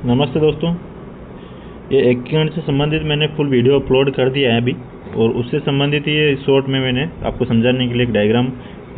नमस्ते दोस्तों। ये एकीकरण से संबंधित मैंने फुल वीडियो अपलोड कर दिया है अभी, और उससे संबंधित ये शॉर्ट में मैंने आपको समझाने के लिए एक डायग्राम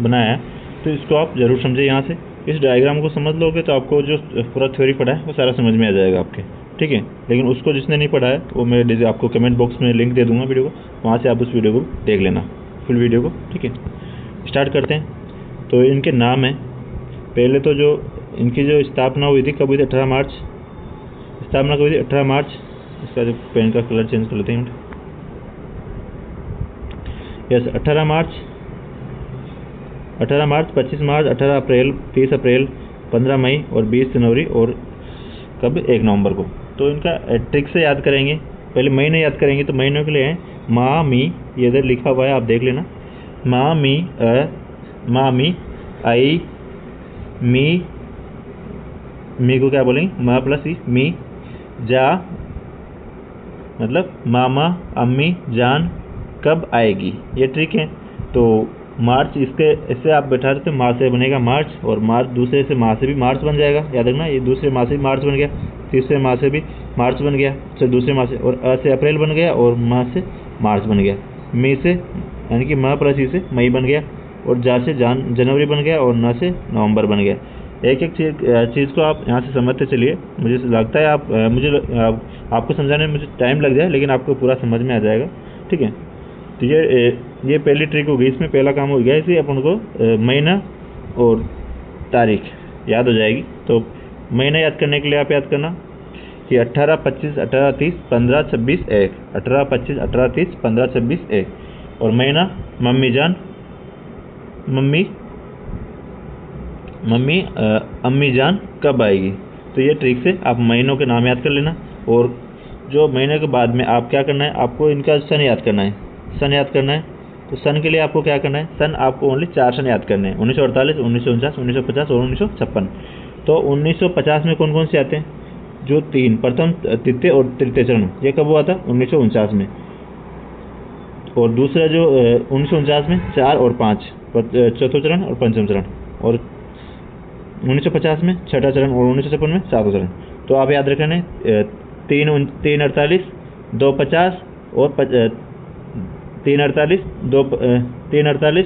बनाया है। तो इसको आप ज़रूर समझें। यहाँ से इस डायग्राम को समझ लोगे तो आपको जो पूरा थ्योरी पढ़ा है वो सारा समझ में आ जाएगा आपके, ठीक है। लेकिन उसको जिसने नहीं पढ़ा है वो मैं आपको कमेंट बॉक्स में लिंक दे दूँगा वीडियो को, वहाँ से आप उस वीडियो को देख लेना, फुल वीडियो को, ठीक है। स्टार्ट करते हैं। तो इनके नाम हैं। पहले तो जो इनकी जो स्थापना हुई थी कब हुई थी? 18 मार्च। स्थापना कब हुई थी? 18 मार्च। इसका जो पेन का कलर चेंज कर लेते हैं। यस, 18 मार्च, 25 मार्च, 18 अप्रैल, 30 अप्रैल, 15 मई और 20 जनवरी, और कब? 1 नवंबर को। तो इनका ट्रिक से याद करेंगे। पहले महीने याद करेंगे। तो महीनों के लिए है मा मी, ये इधर लिखा हुआ है, आप देख लेना। मा मी मा मी, आई मी को क्या बोलेंगे? मा प्लस ई, मी। जा मतलब मामा, अम्मी, जान, कब आएगी, ये ट्रिक है। तो मार्च, इससे आप बैठा देते माँ से बनेगा मार्च, और मार्च दूसरे से माँ से भी मार्च बन जाएगा, याद रखना। ये दूसरे माँ से भी मार्च बन गया, तीसरे माँ से भी मार्च बन गया, फिर दूसरे माँ से, और अ से अप्रैल बन गया, और माँ से मार्च बन गया। मई से यानी कि माँ प्लस ई से मई बन गया, और जा से जनवरी बन गया, और न से नवंबर बन गया। एक एक चीज़ को आप यहाँ से समझते चलिए। मुझे लगता है आपको समझाने में मुझे टाइम लग जाए, लेकिन आपको पूरा समझ में आ जाएगा, ठीक है। तो ये पहली ट्रिक होगी। इसमें पहला काम हो गया, इसे अपन को महीना और तारीख याद हो जाएगी। तो महीना याद करने के लिए आप याद करना कि 18, 25, 18, 30, 15, 26, 1। 18, 25, 18, 30, 15, 26, 1। और महीना मम्मी जान, अम्मी जान कब आएगी। तो ये ट्रिक से आप महीनों के नाम याद कर लेना। और जो महीने के बाद में आप क्या करना है, आपको इनका सन याद करना है। सन याद करना है। तो सन के लिए आपको क्या करना है? सन आपको ओनली 4 सन याद करने हैं: 1948, 1949, 1950 और 1956। तो 1950 में कौन कौन से आते हैं? जो 3 प्रथम, द्वितीय और तृतीय चरण, ये कब हुआ था? 1949 में। और दूसरा जो 1949 में 4 और 5, चौथा चरण और पंचम चरण। और 1950 में छठा चरण, और 1956 में सातवां चरण। तो आप याद रखना है 348, 250 और 348, 249,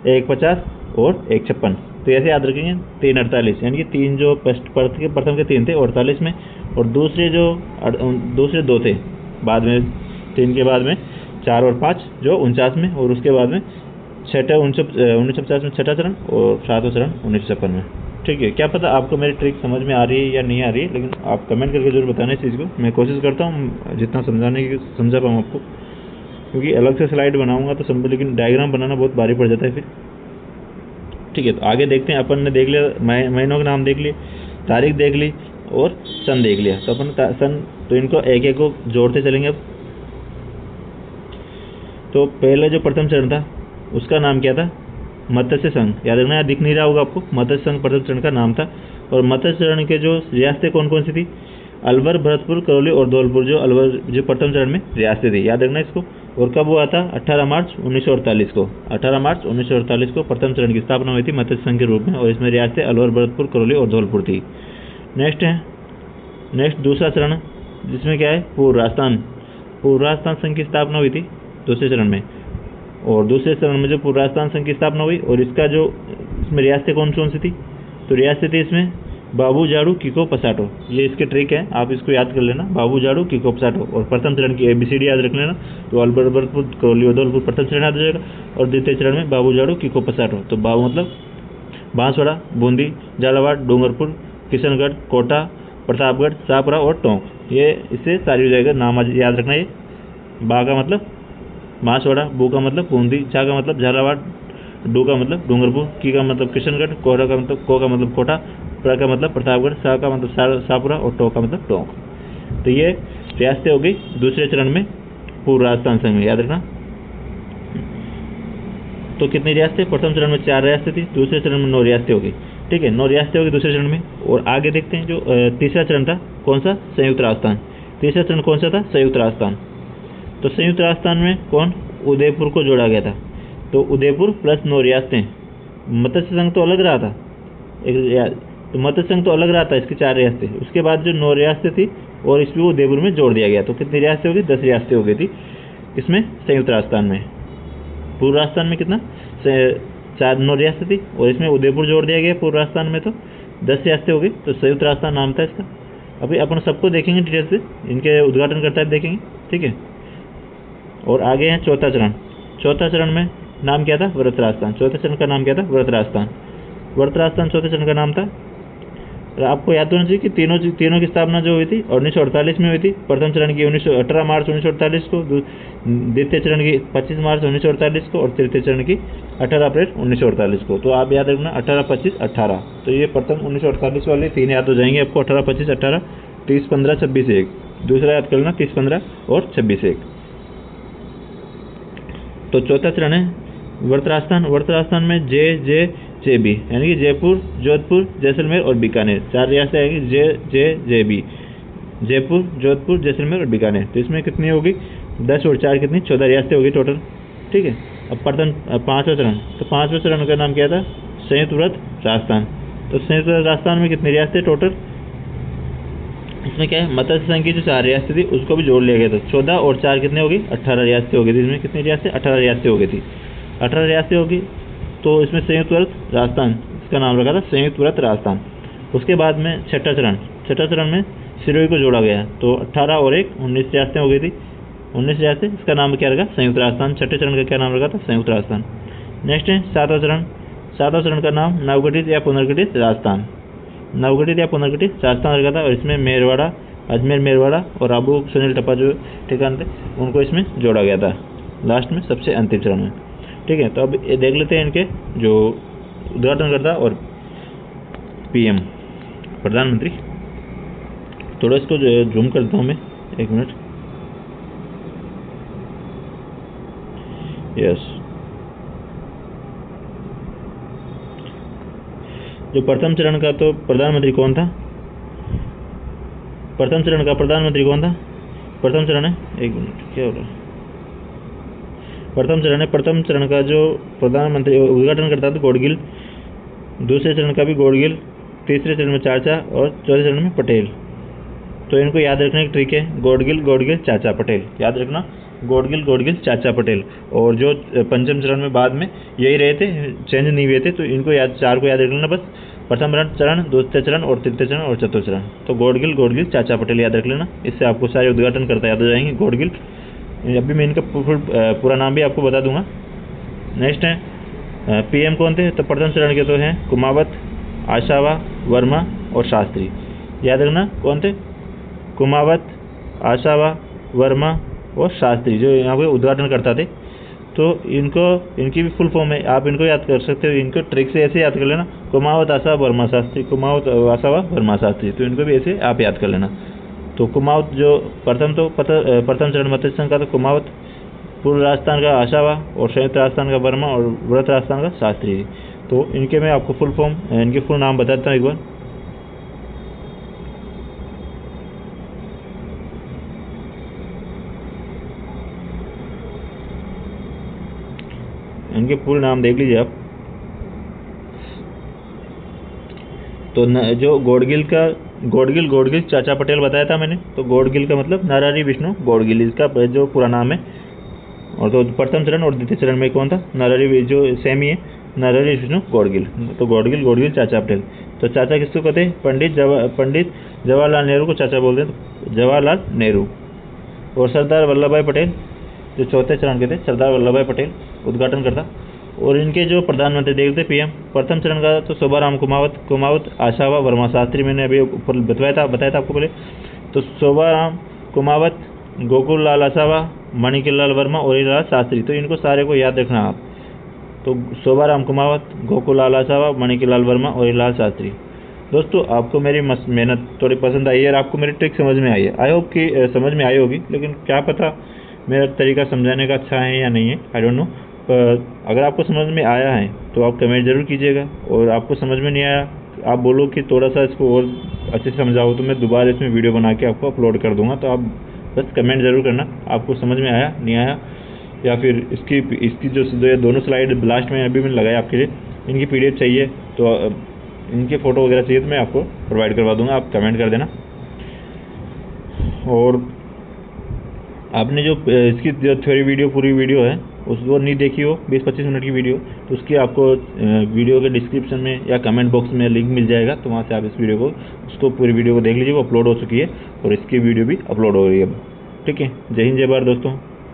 150 और 156। तो ऐसे याद रखेंगे 348, यानी कि 3 जो प्रथम के 3 थे 48 में, और दूसरे दो थे बाद में, 3 के बाद में 4 और 5 जो 49 में, और उसके बाद में 1950 में छठा चरण, और सातवां चरण 1956 में, ठीक है। क्या पता आपको मेरी ट्रिक समझ में आ रही है या नहीं आ रही है, लेकिन आप कमेंट करके जरूर बताना इस चीज़ को। मैं कोशिश करता हूँ जितना समझाने की समझा पाऊँ आपको, क्योंकि अलग से स्लाइड बनाऊंगा तो समझ, लेकिन डायग्राम बनाना बहुत भारी पड़ जाता है फिर, ठीक है। तो आगे देखते हैं। अपन ने देख लिया महीनों के नाम देख लिए, तारीख देख ली, और सन देख लिया। तो अपन सन, तो इनको एक एक को जोड़ते चलेंगे अब। तो पहले जो प्रथम चरण था उसका नाम क्या था? मत्स्य संघ। याद रखना, दिख नहीं रहा होगा आपको। मत्स्य संघ प्रथम चरण का नाम था। और मत्स्य चरण के जो रियासतें कौन कौन सी थी? अलवर, भरतपुर, करौली और धौलपुर जो प्रथम चरण में रियासतें थी, याद रखना इसको। और कब हुआ था? 18 मार्च 1948 को। 18 मार्च 1948 को प्रथम चरण की स्थापना हुई थी मत्स्य संघ के रूप में, और इसमें रियासतें अलवर, भरतपुर, करौली और धौलपुर थी। नेक्स्ट दूसरा चरण, जिसमें क्या है? पूर्व राजस्थान संघ की स्थापना हुई थी दूसरे चरण में। और दूसरे चरण में जो पूर्व राजस्थान संघ की स्थापना हुई, और इसमें रियासतें कौन कौन सी थी? तो रियासतें थी इसमें बाबू जाड़ू, किको, पसाटो। ये इसके ट्रिक है, आप इसको याद कर लेना। बाबू जाड़ू, किको, पसाटो। और प्रथम चरण की ABCD याद रख लेना। तो अलवर, भरतपुर, करौली और धौलपुर प्रथम चरण याद हो जाएगा। और द्वितीय चरण में बाबू जाड़ू, किको, पसाटो। तो बाबू मतलब बांसवाड़ा, बूंदी, झालावाड़, डूंगरपुर, किशनगढ़, कोटा, प्रतापगढ़, शाहपुरा और टोंक। ये इससे सारी हो जाएगा। नाम याद रखना। ये बा का मतलब बांसवाड़ा, बू का मतलब बूंदी, चा का मतलब झालावाड़, डू का मतलब डूंगरपुर, की का मतलब किशनगढ़, कोहरा का मतलब को का मतलब कोटा, प्र का मतलब प्रतापगढ़, सा का मतलब शाहपुरा और टोंक का मतलब टोंक। तो ये रियासतें हो गई दूसरे चरण में पूर्व राजस्थान संघ में, याद रखना। तो कितनी रियासतें? प्रथम चरण में 4 रियासतें थी, दूसरे चरण में 9 रियासतें हो गई, ठीक है। 9 रियासतें हो गई दूसरे चरण में। और आगे देखते हैं जो तीसरा चरण था, कौन सा? संयुक्त राजस्थान। तीसरा चरण कौन सा था? संयुक्त राजस्थान। तो संयुक्त राजस्थान में कौन? उदयपुर को जोड़ा गया था। तो उदयपुर प्लस 9 रियासतें। मत्स्य संघ तो अलग रहा था, एक तो मत्स्य संघ तो अलग रहा था, इसकी 4 रियासतें, उसके बाद जो 9 रियासतें थी और इसमें उदयपुर में जोड़ दिया गया, तो कितनी रियासतें हो गई? 10 रियासतें हो गई थी इसमें संयुक्त राजस्थान में। पूर्व राजस्थान में कितना 9 रियासतें थी और इसमें उदयपुर जोड़ दिया गया पूर्व राजस्थान में, तो 10 रियासतें हो गई, तो संयुक्त राजस्थान नाम था इसका। अभी अपन सबको देखेंगे डिटेल से, इनके उद्घाटन करता है देखेंगे, ठीक है। और आगे है चौथा चरण। चौथा चरण में नाम क्या था? व्रत राजस्थान। चौथे चरण का नाम क्या था? व्रत राजस्थान। व्रत राजस्थान चौथे चरण का नाम था। और आपको याद होना चाहिए कि तीनों की स्थापना जो हुई थी 1948 में हुई थी। प्रथम चरण की 18 मार्च 1948 को, द्वितीय चरण की 25 मार्च 1948 को और तृतीय चरण की 18 अप्रैल 1948 को। तो आप याद रखना 18, 25, 18। तो ये प्रथम 1948 वाले 3 याद हो जाएंगे आपको, 18, 25, 18, 30, 15, 26, 1। दूसरा याद कर लेना 30, 15 और 26, 1। तो चौथा चरण है व्रत राजस्थान। व्रत राजस्थान में JB यानी कि जयपुर, जोधपुर, जैसलमेर और बीकानेर 4 रियासतें आएगी। JB, जयपुर, जोधपुर, जैसलमेर और बीकानेर। तो इसमें कितनी होगी? 10 और 4 कितनी? 14 रियासतें होगी टोटल, ठीक है। अब पांचवा चरण। तो पांचवें चरण का नाम क्या था? संयुक्त व्रत राजस्थान। तो संयुक्त व्रत राजस्थान में कितनी रियासतें टोटल? इसमें क्या है? मत्स्य संघ की जो 4 रियासतें थी उसको भी जोड़ लिया गया था। 14 और 4 कितने होगी? 18 रियासतें हो गई थी। इसमें कितनी रियासतें? 18 रियासतें हो गई थी। 18 रियासतें होगी, तो इसमें संयुक्त व्रत राजस्थान, इसका नाम रखा था संयुक्त व्रत राजस्थान। उसके बाद में छठा चरण में सिरोही को जोड़ा गया, तो 18 और 1 19 रियासतें हो गई थी। 19 रियासतें, इसका नाम क्या रखा? संयुक्त राजस्थान। छठे चरण का क्या नाम रखा था? संयुक्त राजस्थान। नेक्स्ट है सातवां चरण। सातवां चरण का नाम नवगठित या पुनर्गठित राजस्थान। नवगठित या पुनर्गठित राजस्थान रखा था, और इसमें मेरवाड़ा, अजमेर मेरवाड़ा और आबू सुनील टप्पा जो ठिकाने थे उनको इसमें जोड़ा गया था लास्ट में, सबसे अंतिम चरण में, ठीक है। तो अब ये देख लेते हैं इनके जो उद्घाटनकर्ता और PM प्रधानमंत्री। थोड़ा इसको जूम करता हूँ मैं, 1 मिनट। यस, जो प्रथम चरण का तो प्रधानमंत्री कौन था? प्रथम चरण का प्रधानमंत्री कौन था? प्रथम चरण है, 1 मिनट, क्या हो रहा है? प्रथम चरण है, प्रथम चरण का जो प्रधानमंत्री उद्घाटन करता था गौडगिल। दूसरे चरण का भी गौडगिल, तीसरे चरण में चाचा और चौथे चरण में पटेल। तो इनको याद रखने की ट्रिक है, गौडगिल चाचा पटेल, याद रखना, गौडगिल चाचा पटेल। और जो पंचम चरण में बाद में यही रहे थे, चेंज नहीं हुए थे, तो इनको 4 को याद रख लेना बस। प्रथम चरण, दूसरे चरण और तृतीय चरण और चतुर्थ चरण। तो गौडगिल चाचा पटेल याद रख लेना, इससे आपको सारे उद्घाटन करता याद हो जाएंगे। गौडगिल, अभी मैं इनका पूरा नाम भी आपको बता दूंगा। नेक्स्ट है PM कौन थे? तो प्रथम चरण के तो हैं कुमावत, आशावा, वर्मा और शास्त्री। याद रखना कौन थे? कुमावत, आशावा, वर्मा और शास्त्री, जो यहाँ पे उद्घाटन करता थे। तो इनकी भी फुल फॉर्म है, आप इनको याद कर सकते हो। इनको ट्रिक से ऐसे याद कर लेना, कुमावत, आशावा, वर्मा, शास्त्री, कुमावत, आशावा, वर्मा, शास्त्री। तो इनको भी ऐसे आप याद कर लेना। तो कुमावत जो प्रथम चरण मत्स्य संघ का तो कुमावत, पूर्व राजस्थान का आशावा और संयुक्त राजस्थान का वर्मा और व्रत राजस्थान का शास्त्री। तो इनके मैं आपको फुल फॉर्म, इनके फुल नाम बताता हूँ एक बार। इनके पूरे नाम देख लीजिए आप। तो जो गौडगिल चाचा पटेल बताया था मैंने, तो गौडगिल का मतलब नरहरि विष्णु गौडगिल, इसका जो पूरा नाम है। और तो प्रथम चरण और द्वितीय चरण में कौन था? नरहरि, जो सेम ही है, नरहरि विष्णु गौडगिल। तो गौडगिल चाचा पटेल। तो चाचा किसको कहते हैं? पंडित जवाहरलाल नेहरू को चाचा बोलते हैं, तो जवाहरलाल नेहरू। और सरदार वल्लभ भाई पटेल जो चौथे चरण के थे, सरदार वल्लभ भाई पटेल उद्घाटन करता। और इनके जो प्रधानमंत्री देखते PM प्रथम चरण का तो शोभाराम कुमावत, आशावा, वर्मा, शास्त्री, मैंने अभी ऊपर बताया था आपको पहले। तो शोभाराम कुमावत, गोकुल लाल आशावा, मणिकल लाल वर्मा और लाल शास्त्री। तो इनको सारे को याद रखना आप। तो शोभाराम कुमावत, गोकुल लाल आशावा, मणिकल लाल वर्मा और लाल शास्त्री। दोस्तों, आपको मेरी मेहनत थोड़ी पसंद आई है और आपको मेरी ट्रिक समझ में आई है। आई होप कि समझ में आई होगी, लेकिन क्या पता मेरा तरीका समझाने का अच्छा है या नहीं है, आई डोंट नो। पर अगर आपको समझ में आया है तो आप कमेंट ज़रूर कीजिएगा, और आपको समझ में नहीं आया आप बोलो कि थोड़ा सा इसको और अच्छे से समझाओ, तो मैं दोबारा इसमें वीडियो बना के आपको अपलोड कर दूँगा। तो आप बस कमेंट ज़रूर करना, आपको समझ में आया नहीं आया, या फिर इसकी जो दोनों स्लाइड लास्ट में अभी मैंने लगाया आपके लिए, इनकी PDF चाहिए तो इनके फ़ोटो वगैरह चाहिए तो मैं आपको प्रोवाइड करवा दूंगा, आप कमेंट कर देना। और आपने जो इसकी जो थ्योरी वीडियो पूरी वीडियो है उसको नहीं देखी हो 20-25 मिनट की वीडियो, तो उसकी आपको वीडियो के डिस्क्रिप्शन में या कमेंट बॉक्स में लिंक मिल जाएगा, तो वहाँ से आप इस वीडियो को उसको पूरी वीडियो को देख लीजिए। वो अपलोड हो चुकी है और इसकी वीडियो भी अपलोड हो रही है अब। ठीक है, जय हिंद जय भारत दोस्तों।